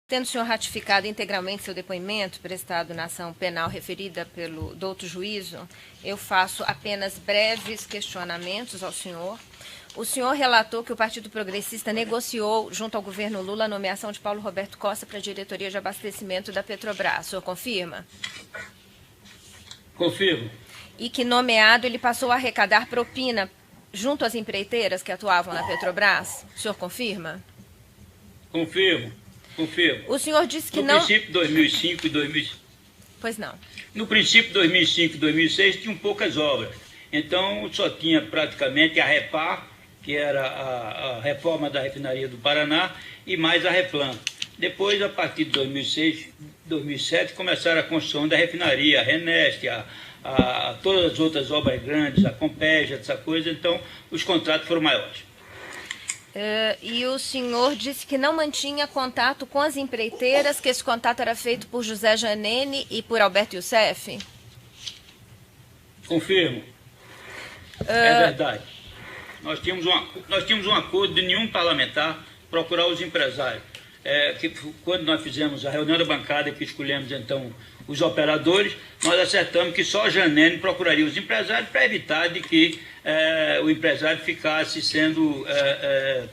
Tendo o senhor ratificado integralmente seu depoimento prestado na ação penal referida pelo douto juízo, eu faço apenas breves questionamentos ao senhor. O senhor relatou que o Partido Progressista negociou, junto ao governo Lula, a nomeação de Paulo Roberto Costa para a diretoria de abastecimento da Petrobras. O senhor confirma? Confirmo. E que, nomeado, ele passou a arrecadar propina junto às empreiteiras que atuavam na Petrobras? O senhor confirma? Confirmo. O senhor disse que não... No princípio de 2005 e 2006... Pois não. No princípio de 2005 e 2006 tinham poucas obras. Então só tinha praticamente a Repar, que era a reforma da refinaria do Paraná, e mais a Replan. Depois, a partir de 2006, 2007, começaram a construção da refinaria, a Renest, todas as outras obras grandes, a Compeja, essa coisa. Então os contratos foram maiores. E o senhor disse que não mantinha contato com as empreiteiras, que esse contato era feito por José Janene e por Alberto Youssef? Confirmo. É verdade. Nós tínhamos um acordo de nenhum parlamentar procurar os empresários. Quando nós fizemos a reunião da bancada, que escolhemos então os operadores, nós acertamos que só Janene procuraria os empresários para evitar de que o empresário ficasse sendo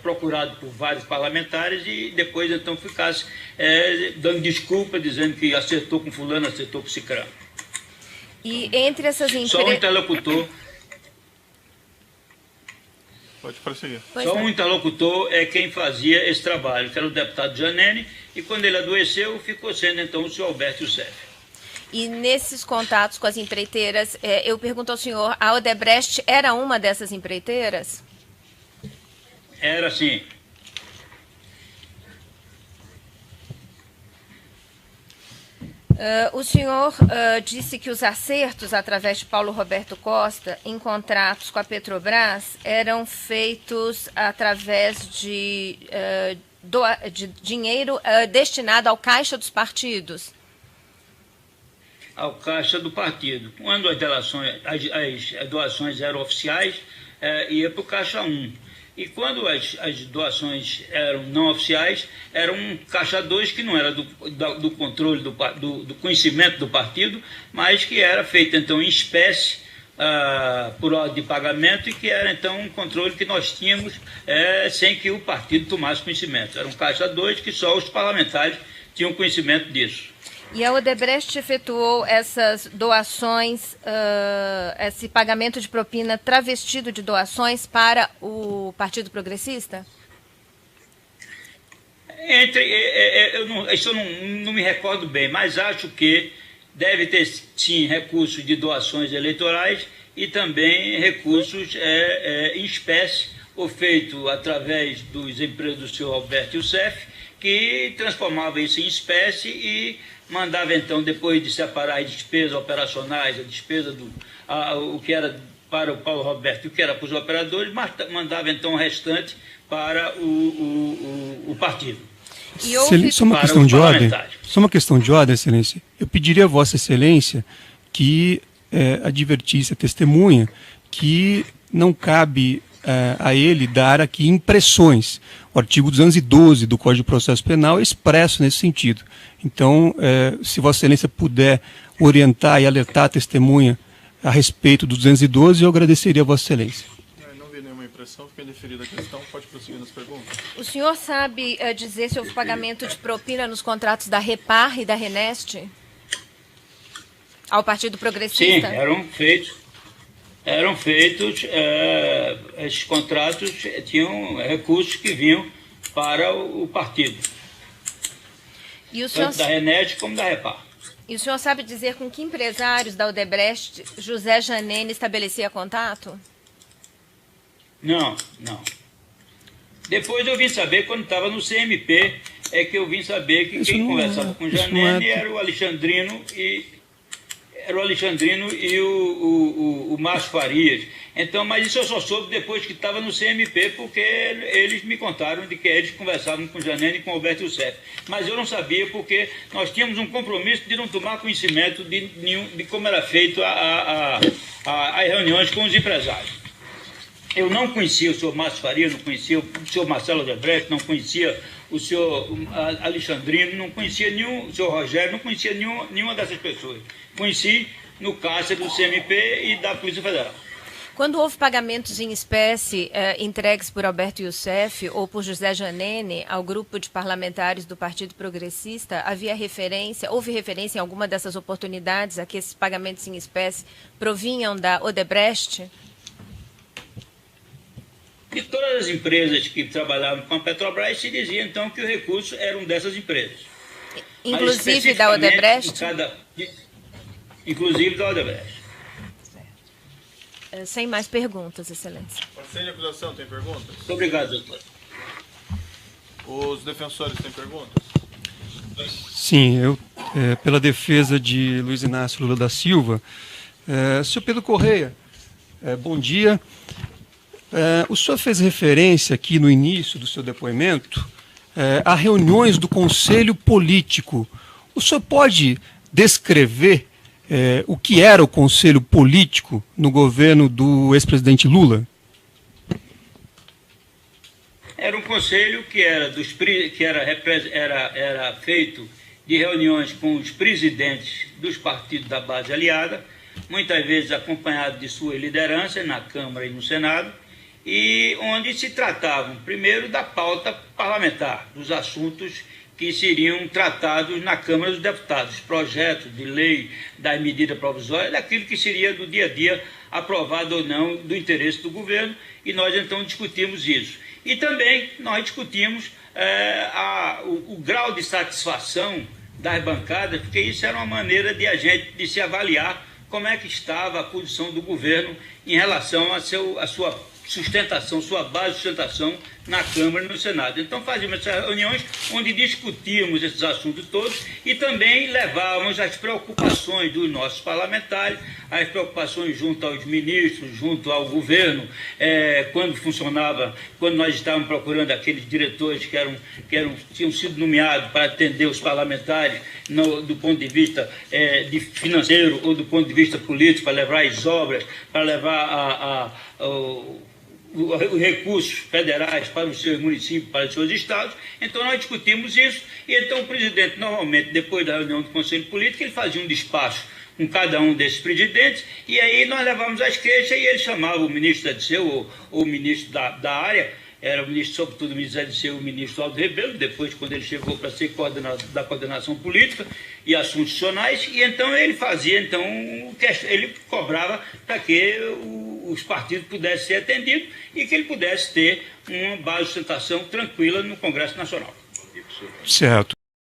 procurado por vários parlamentares e depois então ficasse dando desculpa, dizendo que acertou com fulano, acertou com cicrano. E entre essas empresas... Só um interlocutor... Pode prosseguir. Só um interlocutor é quem fazia esse trabalho, que era o deputado Janene, e quando ele adoeceu, ficou sendo então o senhor Alberto Youssef. E nesses contatos com as empreiteiras, eu pergunto ao senhor, a Odebrecht era uma dessas empreiteiras? Era sim. O senhor disse que os acertos através de Paulo Roberto Costa em contratos com a Petrobras eram feitos através de dinheiro destinado ao caixa dos partidos. Ao caixa do partido. Quando as doações eram oficiais, ia para o caixa 1. E quando as doações eram não oficiais, era um caixa 2 que não era do controle, do conhecimento do partido, mas que era feito então em espécie, por ordem de pagamento, e que era então um controle que nós tínhamos sem que o partido tomasse conhecimento. Era um caixa 2 que só os parlamentares tinham conhecimento disso. E a Odebrecht efetuou essas doações, esse pagamento de propina travestido de doações para o Partido Progressista? Isso eu não me recordo bem, mas acho que deve ter, sim, recursos de doações eleitorais e também recursos em espécie, ou feito através dos empresas do senhor Alberto Youssef, que transformava isso em espécie e mandava então, depois de separar as despesas operacionais, a despesa o que era para o Paulo Roberto e o que era para os operadores, mandava então o restante para o partido. Só uma questão de ordem. Só uma questão de ordem, Excelência. Eu pediria a Vossa Excelência que advertisse a testemunha que não cabe a ele dar aqui impressões. O artigo 212 do Código de Processo Penal é expresso nesse sentido. Então, se Vossa Excelência puder orientar e alertar a testemunha a respeito do 212, eu agradeceria a Vossa Excelência. Não vi nenhuma impressão, fica indeferida a questão, pode prosseguir nas perguntas. O senhor sabe dizer se houve pagamento de propina nos contratos da Repar e da Renest ao Partido Progressista? Sim, eram feitos, esses contratos tinham recursos que vinham para o partido, e o senhor, tanto da Renest como da Repar. E o senhor sabe dizer com que empresários da Odebrecht José Janene estabelecia contato? Não. Depois eu vim saber, quando estava no CMP, que eu vim saber que quem conversava com Janene era o Alexandrino e o Márcio Farias. Então, mas isso eu só soube depois que estava no CMP, porque eles me contaram de que eles conversavam com Janene e com Alberto Youssef. Mas eu não sabia, porque nós tínhamos um compromisso de não tomar conhecimento de como era feito as reuniões com os empresários. Eu não conhecia o senhor Márcio Farias, não conhecia o senhor Marcelo Odebrecht, não conhecia o senhor Alexandrino, não conhecia nenhum, o senhor Rogério, não conhecia nenhuma dessas pessoas. Conheci no cárcere do CMP e da Polícia Federal. Quando houve pagamentos em espécie entregues por Alberto Youssef ou por José Janene ao grupo de parlamentares do Partido Progressista, houve referência em alguma dessas oportunidades a que esses pagamentos em espécie provinham da Odebrecht? De todas as empresas que trabalhavam com a Petrobras, se dizia então que o recurso era um dessas empresas. Inclusive da Odebrecht? Inclusive da Odebrecht. Sem mais perguntas, Excelência. Parceiro de acusação, tem perguntas? Muito obrigado, doutor. Os defensores têm perguntas? Sim, eu, pela defesa de Luiz Inácio Lula da Silva, senhor Pedro Correia, bom dia. O senhor fez referência aqui no início do seu depoimento a reuniões do Conselho Político. O senhor pode descrever o que era o Conselho Político no governo do ex-presidente Lula? Era um conselho que era feito de reuniões com os presidentes dos partidos da base aliada, muitas vezes acompanhado de sua liderança na Câmara e no Senado, e onde se tratavam, primeiro, da pauta parlamentar, dos assuntos que seriam tratados na Câmara dos Deputados, projetos de lei, das medidas provisórias, daquilo que seria do dia a dia aprovado ou não do interesse do governo, e nós então discutimos isso. E também nós discutimos o grau de satisfação das bancadas, porque isso era uma maneira de se avaliar como é que estava a posição do governo em relação a sua sustentação, sua base de sustentação na Câmara e no Senado. Então fazíamos essas reuniões onde discutíamos esses assuntos todos e também levávamos as preocupações dos nossos parlamentares, as preocupações junto aos ministros, junto ao governo, quando nós estávamos procurando aqueles diretores que tinham sido nomeados para atender os parlamentares do ponto de vista financeiro ou do ponto de vista político, para levar as obras, para levar os recursos federais para os seus municípios, para os seus estados. Então nós discutimos isso, e então o presidente, normalmente, depois da reunião do Conselho Político, ele fazia um despacho com cada um desses presidentes, e aí nós levamos as queixas, e ele chamava o ministro da DCE, ou o ministro da área, era o ministro, sobretudo o ministro da DCE, o ministro Aldo Rebelo, depois quando ele chegou para ser da coordenação política e assuntos institucionais, e então ele fazia, ele cobrava para que os partidos pudessem ser atendidos e que ele pudesse ter uma base de sustentação tranquila no Congresso Nacional. Certo.